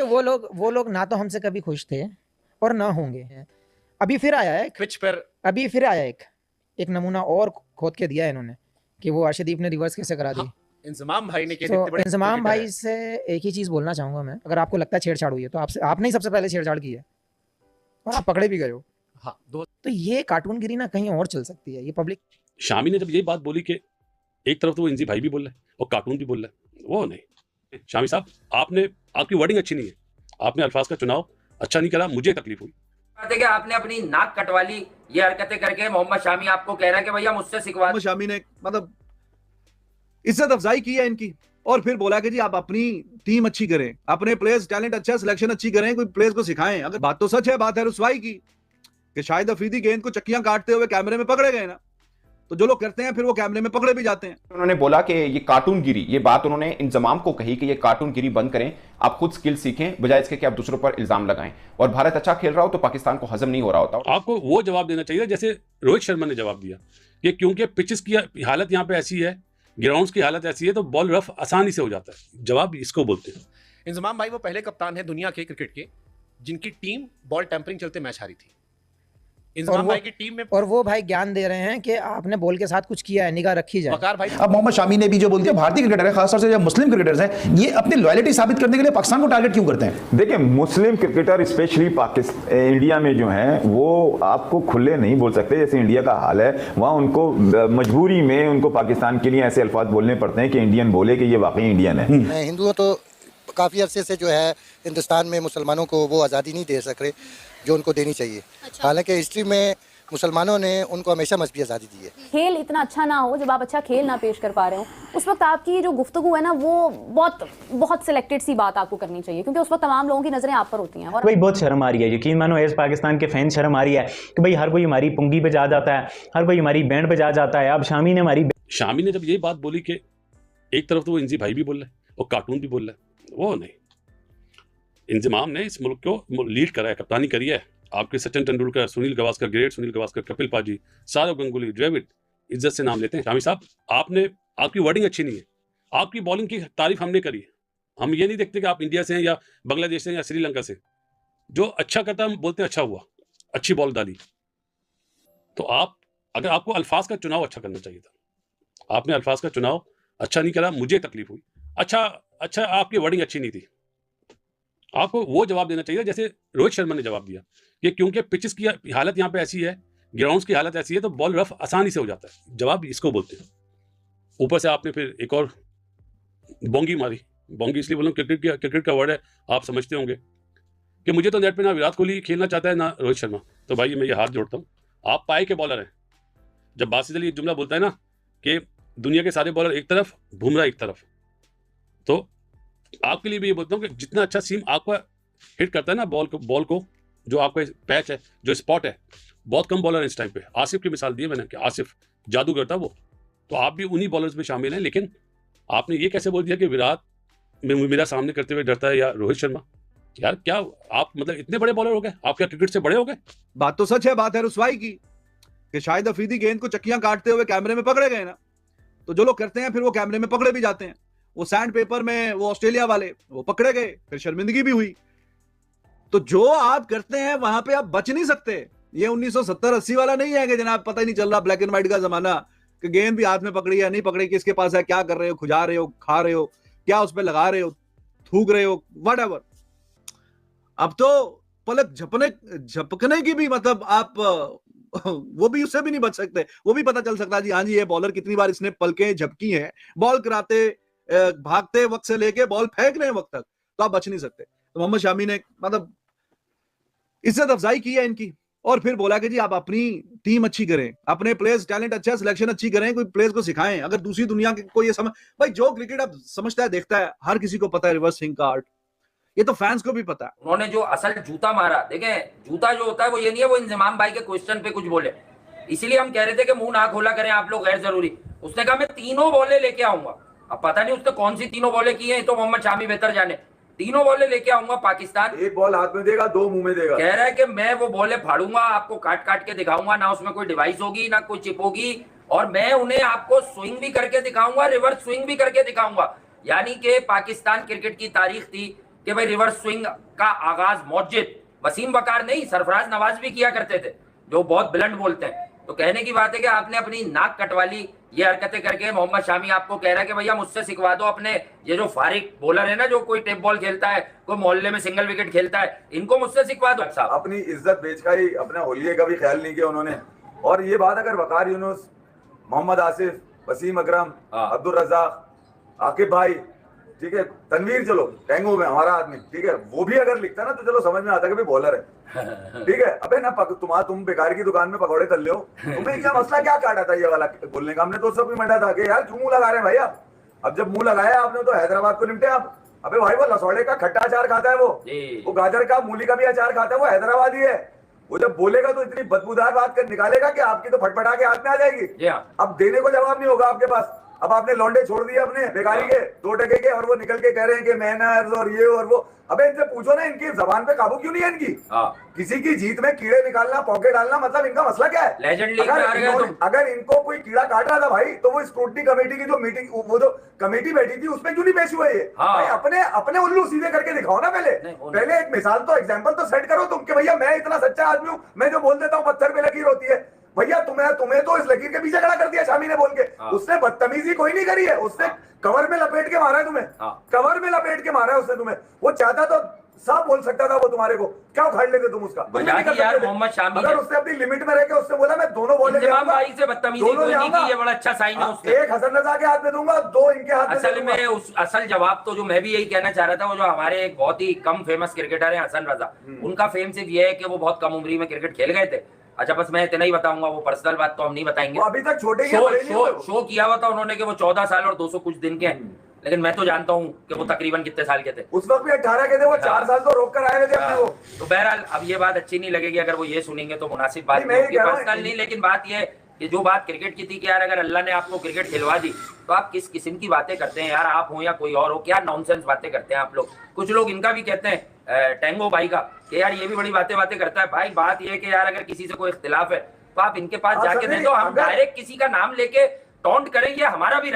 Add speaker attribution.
Speaker 1: वो लोग ना तो हमसे कभी खुश थे और ना होंगे। अभी फिर आया है
Speaker 2: पिच पर
Speaker 1: अभी फिर आया एक नमूना और खोद के दिया है इन्होंने कि वो अर्शदीप ने रिवर्स कैसे करा दी।
Speaker 2: हाँ, इंजमाम भाई ने
Speaker 1: तो इंजमाम भाई से एक ही चीज़ बोलना चाहूँगा मैं, अगर आपको लगता है छेड़छाड़ हुई है तो आपने ही सबसे पहले छेड़छाड़ की है और आप पकड़े भी गए हो।
Speaker 2: हाँ,
Speaker 1: तो ये कार्टूनगिरी ना कहीं और चल सकती है। ये पब्लिक
Speaker 3: शामी ने जब ये बात बोली कि एक तरफ तो वो इंजी भाई भी बोल रहा है और कार्टून भी बोल रहा है, वो नहीं। शामी साहब, आपकी वर्डिंग अच्छी नहीं है, आपने अल्फाज का चुनाव अच्छा नहीं करा, मुझे तकलीफ हुई।
Speaker 4: बात है कि आपने अपनी नाक कटवा ली, ये हरकतें करके मोहम्मद शामी आपको कह रहा है कि भैया मुझसे सिखवा।
Speaker 5: मोहम्मद शामी ने मतलब इज्जत अफजाई की है इनकी और फिर बोला कि जी आप अपनी टीम अच्छी करें, अपने प्लेयर्स टैलेंट अच्छा, सिलेक्शन अच्छी करें, कोई प्लेयर्स को सिखाएं। अगर बात तो सच है, बात है रुसवाई की कि शाहिद अफरीदी गेंद को चक्कियां काटते हुए कैमरे में पकड़े गए ना, तो जो लोग करते हैं फिर वो कैमरे में पकड़े भी जाते हैं।
Speaker 6: उन्होंने बोला कि ये कार्टूनगिरी, ये बात उन्होंने इंजमाम को कही कि ये कार्टूनगिरी बंद करें, आप खुद स्किल सीखें बजाय इसके कि आप दूसरों पर इल्जाम लगाएं। और भारत अच्छा खेल रहा हो तो पाकिस्तान को हजम नहीं हो रहा होता।
Speaker 3: आपको वो जवाब देना चाहिए जैसे रोहित शर्मा ने जवाब दिया कि क्योंकि पिचेस की हालत यहाँ पे ऐसी है, ग्राउंड्स की हालत ऐसी है, तो बॉल रफ आसानी से हो जाता है। जवाब इसको बोलते हैं।
Speaker 2: इंजमाम भाई वो पहले कप्तान है दुनिया के क्रिकेट के जिनकी टीम बॉल टेम्परिंग चलते मैच हारी थी। इंजमाम भाई की टीम में
Speaker 1: और वो भाई ज्ञान दे रहे हैं कि आपने बॉल के साथ कुछ किया है, निगाह रखी जाए।
Speaker 2: वकार भाई
Speaker 7: अब मोहम्मद शामी ने भी जो बोल दिया, भारतीय क्रिकेटर है खासतौर से जो मुस्लिम क्रिकेटर्स हैं, ये अपनी लॉयल्टी साबित करने के लिए पाकिस्तान को टारगेट क्यों करते हैं?
Speaker 8: देखिए, मुस्लिम क्रिकेटर स्पेशली पाकिस्तान इंडिया में जो हैं वो आपको खुले नहीं बोल सकते जैसे इंडिया का हाल है। वहाँ उनको मजबूरी में उनको पाकिस्तान के लिए ऐसे अल्फाज बोलने पड़ते हैं कि इंडियन बोले कि ये वाकई इंडियन है।
Speaker 9: हिंदुओं तो काफ़ी अरसे से जो है हिंदुस्तान में मुसलमानों को वो आज़ादी नहीं दे सक रहे जो उनको देनी चाहिए। हालांकि हिस्ट्री में मुसलमानों ने उनको हमेशा मजहबी आज़ादी दी है।
Speaker 10: खेल इतना अच्छा ना हो, जब आप अच्छा खेल ना पेश कर पा रहे हो, उस वक्त आपकी जो गुफ्तगू है ना वो बहुत सिलेक्टेड सी बात आपको करनी चाहिए, क्योंकि उस वक्त तमाम लोगों की नजरें आप पर होती हैं। और
Speaker 11: भाई बहुत शर्म आ रही है, यकीन मानो एज पाकिस्तान के फैन शर्म आ रही है कि भाई हर कोई हमारी पुंगी पे जा जाता है, हर कोई हमारी बैंड पे जा जाता है। अब शामी ने जब ये बात बोली कि एक तरफ तो वो इंजी भाई भी बोल रहा है और कार्टून भी बोल रहा है, वो नहीं। इंजमाम ने इस मुल्क को लीड करा है, कप्तानी करी है। आपके सचिन तेंदुलकर, सुनील गावस्कर, ग्रेट सुनील गावस्कर, कपिल पाजी, सौरव गंगुली, द्रविड़ इज्जत से नाम लेते हैं। शामी साहब, आपकी वर्डिंग अच्छी नहीं है, आपकी बॉलिंग की तारीफ हमने करी है। हम ये नहीं देखते कि आप इंडिया से हैं या बांग्लादेश से या श्रीलंका से। जो अच्छा करता है हम बोलते हैं अच्छा हुआ, अच्छी बॉल डाली। तो अगर आपको अल्फाज का चुनाव अच्छा करना चाहिए था, आपने अल्फाज का चुनाव अच्छा नहीं करा, मुझे तकलीफ हुई। अच्छा आपकी वर्डिंग अच्छी नहीं थी। आपको वो जवाब देना चाहिए जैसे रोहित शर्मा ने जवाब दिया कि क्योंकि पिचेस की हालत यहाँ पे ऐसी है, ग्राउंड्स की हालत ऐसी है, तो बॉल रफ आसानी से हो जाता है। जवाब इसको बोलते हैं। ऊपर से आपने फिर एक और बोंगी मारी। बोंगी इसलिए बोलूँ, क्रिकेट का वर्ड है, आप समझते होंगे कि मुझे तो नेट पे ना विराट कोहली खेलना चाहता है ना रोहित शर्मा। तो भाई मैं ये हाथ जोड़ता हूँ, आप पाए के बॉलर हैं। जब बासित अली एक जुमला बोलता है ना कि दुनिया के सारे बॉलर एक तरफ, बुमराह एक तरफ, तो आपके लिए भी ये बोलता हूँ कि जितना अच्छा सीम आपका हिट करता है ना बॉल को जो आपका पैच है, जो स्पॉट है, बहुत कम बॉलर है इस टाइम पे। आसिफ की मिसाल दी है मैंने कि आसिफ जादूगर था वो, तो आप भी उन्हीं बॉलर्स में शामिल हैं। लेकिन आपने ये कैसे बोल दिया कि विराट मेरा सामने करते हुए डरता है या रोहित शर्मा? यार क्या आप मतलब इतने बड़े बॉलर हो गए? आप क्या क्रिकेट से बड़े हो गए?
Speaker 5: बात तो सच है, बात है रुसवाई की कि शाहिद अफरीदी गेंद को चक्कियां काटते हुए कैमरे में पकड़े गए ना, तो जो लोग करते हैं फिर वो कैमरे में पकड़े भी जाते हैं। वो सैंड पेपर में वो ऑस्ट्रेलिया वाले वो पकड़े गए, फिर शर्मिंदगी भी हुई। तो जो आप करते हैं वहां पे आप बच नहीं सकते। ये 1970-80 वाला नहीं है कि जनाब पता ही नहीं चल रहा, ब्लैक एंड व्हाइट का जमाना, कि गेंद भी हाथ में पकड़ी है नहीं पकड़ी, किसके पास है, क्या कर रहे हो, खुजा रहे हो, खा रहे हो, क्या उस पर लगा रहे हो, थूक रहे हो, व्हाटएवर। अब तो पलक झपकने की भी मतलब आप वो भी उससे भी नहीं बच सकते। वो भी पता चल सकता जी हाँ जी ये बॉलर कितनी बार इसने पलकें झपकी हैं, बॉल कराते भागते वक्त से लेके बॉल फेंकने वक्त तक, तो आप बच नहीं सकते। तो मोहम्मद शामी ने मतलब इज्जत अफजाई की है इनकी और फिर बोला कि जी आप अपनी टीम अच्छी करें, अपने प्लेयर्स टैलेंट अच्छा, सिलेक्शन अच्छी करें, कोई प्लेयर्स को सिखाएं। अगर दूसरी दुनिया के कोई ये समझ, भाई जो क्रिकेट अब समझता है देखता है, हर किसी को पता है रिवर्स स्विंग का आर्ट, ये तो फैंस को भी पता है।
Speaker 4: उन्होंने जो असल जूता मारा, देखें जूता जो होता है वो ये नहीं है वो इंजमाम भाई के क्वेश्चन पे कुछ बोले, इसीलिए हम कह रहे थे कि मुंह ना खोला करें आप लोग गैर जरूरी। उसने कहा मैं तीनों बॉलें लेके आऊंगा। अब पता नहीं उसने कौन सी तीनों बॉलें की हैं, तो मोहम्मद शामी बेहतर जाने। तीनों बॉलें लेके आऊंगा पाकिस्तान,
Speaker 8: एक बॉल हाथ में देगा, दो मुंह में देगा।
Speaker 4: कह रहा है कि मैं वो बॉलें फाड़ूंगा, आपको काट काट के दिखाऊंगा, ना उसमें कोई डिवाइस होगी ना कोई चिप होगी, और मैं उन्हें आपको स्विंग भी करके दिखाऊंगा, रिवर्स स्विंग भी करके दिखाऊंगा। यानी कि पाकिस्तान क्रिकेट की तारीख थी कि भाई रिवर्स स्विंग का आगाज मौजिद वसीम वकार नहीं सरफराज नवाज भी किया करते थे, जो बहुत ब्लंट बोलते हैं। तो कहने की बात है कि आपने अपनी नाक कटवा ली ये हरकतें करके। मोहम्मद शामी आपको कह रहा है कि भैया मुझसे सिखवा दो, अपने ये जो फारिक बॉलर है ना, जो कोई टेप बॉल खेलता है, कोई मोहल्ले में सिंगल विकेट खेलता है, इनको मुझसे सिखवा दो। साहब
Speaker 12: अपनी इज्जत बेच का ही अपने होलिये का भी ख्याल नहीं किया उन्होंने। और ये बात अगर वकार यूनुस, मोहम्मद आसिफ, वसीम अकरम, अब्दुल रज़ाक, आकिब भाई, ठीक है, तनवीर, चलो टेंगो में हमारा आदमी, ठीक है, वो भी अगर लिखता ना तो चलो समझ में आता कि भाई बॉलर है, ठीक है। अबे ना तुम बेकार की दुकान में पकौड़े तल रहे हो, तुम्हें क्या मसला क्या काटा था ये वाला बोलने का? हमने तो सब भी मंडा था कि यार क्यों मुंह लगा रहे हैं भाई आप? अब जब मुंह लगाया आपने तो हैदराबाद को निपटे आप। अबे भाई वो लसौड़े का खट्टा अचार खाता है, वो गाजर का मूली का भी अचार खाता है, वो हैदराबादी है। वो जब बोलेगा तो इतनी बदबूदार बात कर निकालेगा कि आपकी तो फटफटा के हाथ में आ जाएगी। अब देने को जवाब नहीं होगा आपके पास। अब आपने लौंडे छोड़ दिए अपने बेकारी के 2 टके के, और वो निकल के कह रहे हैं कि मैनर्स और ये और वो। अबे इनसे पूछो ना, इनकी जबान पे काबू क्यों नहीं है इनकी? किसी की जीत में कीड़े निकालना, पौके डालना, मतलब इनका मसला क्या है?
Speaker 4: लेजेंड लीग में आ गए तुम।
Speaker 12: अगर इनको कोई कीड़ा काट रहा था भाई, तो वो स्क्रूटनी कमेटी की जो मीटिंग, वो जो कमेटी बैठी थी, उसमें क्यों नहीं पेश हुए ये? भाई अपने उल्लू सीधे करके दिखाओ ना। पहले एक मिसाल तो, एग्जाम्पल तो सेट करो तुम, कि भैया मैं इतना सच्चा आदमी हूँ, मैं जो बोल देता हूँ पत्थर पे लकीर होती है। भैया तुम्हें तो इस लकीर के पीछे खड़ा कर दिया शामी ने बोल के। उसने बदतमीजी कोई नहीं करी है, उसने कवर में लपेट के मारा है तुम्हें, कवर में लपेट के मारा है उसने तुम्हें। वो चाहता तो साफ बोल सकता था वो तुम्हारे को, क्या उखाड़ लेते तुम उसका?
Speaker 4: यार मोहम्मद शामी
Speaker 12: अगर उसने अपनी लिमिट में रह के उसने बोला मैं दोनों बॉलें
Speaker 4: भाई से बदतमीजी कोई नहीं की, ये बड़ा अच्छा साइन है उसका।
Speaker 12: एक हसन रजा के हाथ में दूंगा, 2 इनके हाथ में।
Speaker 4: असल में असल जवाब तो जो मैं भी यही कहना चाह रहा था, वो जो हमारे एक बहुत ही कम फेमस क्रिकेटर है हसन रजा, उनका फेम सिर्फ ये है कि वो बहुत कम उम्र में क्रिकेट खेल गए थे। अच्छा बस मैं इतना ही बताऊंगा, वो पर्सनल बात तो हम नहीं बताएंगे।
Speaker 12: अभी तक छोटे
Speaker 4: शो किया हुआ था उन्होंने कि वो 14 साल और 200 कुछ दिन के हैं, लेकिन मैं तो जानता हूँ कि वो तकरीबन कितने साल के थे
Speaker 12: उस वक्त भी 18 के थे वो। 4 साल तो रोक कर आए थे अपने वो।
Speaker 4: तो बहरहाल अब ये बात अच्छी नहीं लगेगी अगर वो ये सुनेंगे, तो मुनासिब बात नहीं होगी, पर्सनल नहीं। लेकिन बात ये कि जो बात क्रिकेट की थी कि यार अगर अल्लाह ने आपको क्रिकेट खिलवा दी तो आप किस किस्म की बातें करते हैं यार, आप हो या कोई और हो, क्या नॉनसेंस बातें करते हैं आप लोग। कुछ लोग इनका भी कहते हैं टेंगो भाई का कि यार ये भी बड़ी बातें करता है। भाई बात ये है कि यार अगर किसी से कोई इख्तिलाफ है तो आप इनके पास जाके दे दो। हम डायरेक्ट किसी का नाम लेके टॉन्ट करें, ये हमारा भी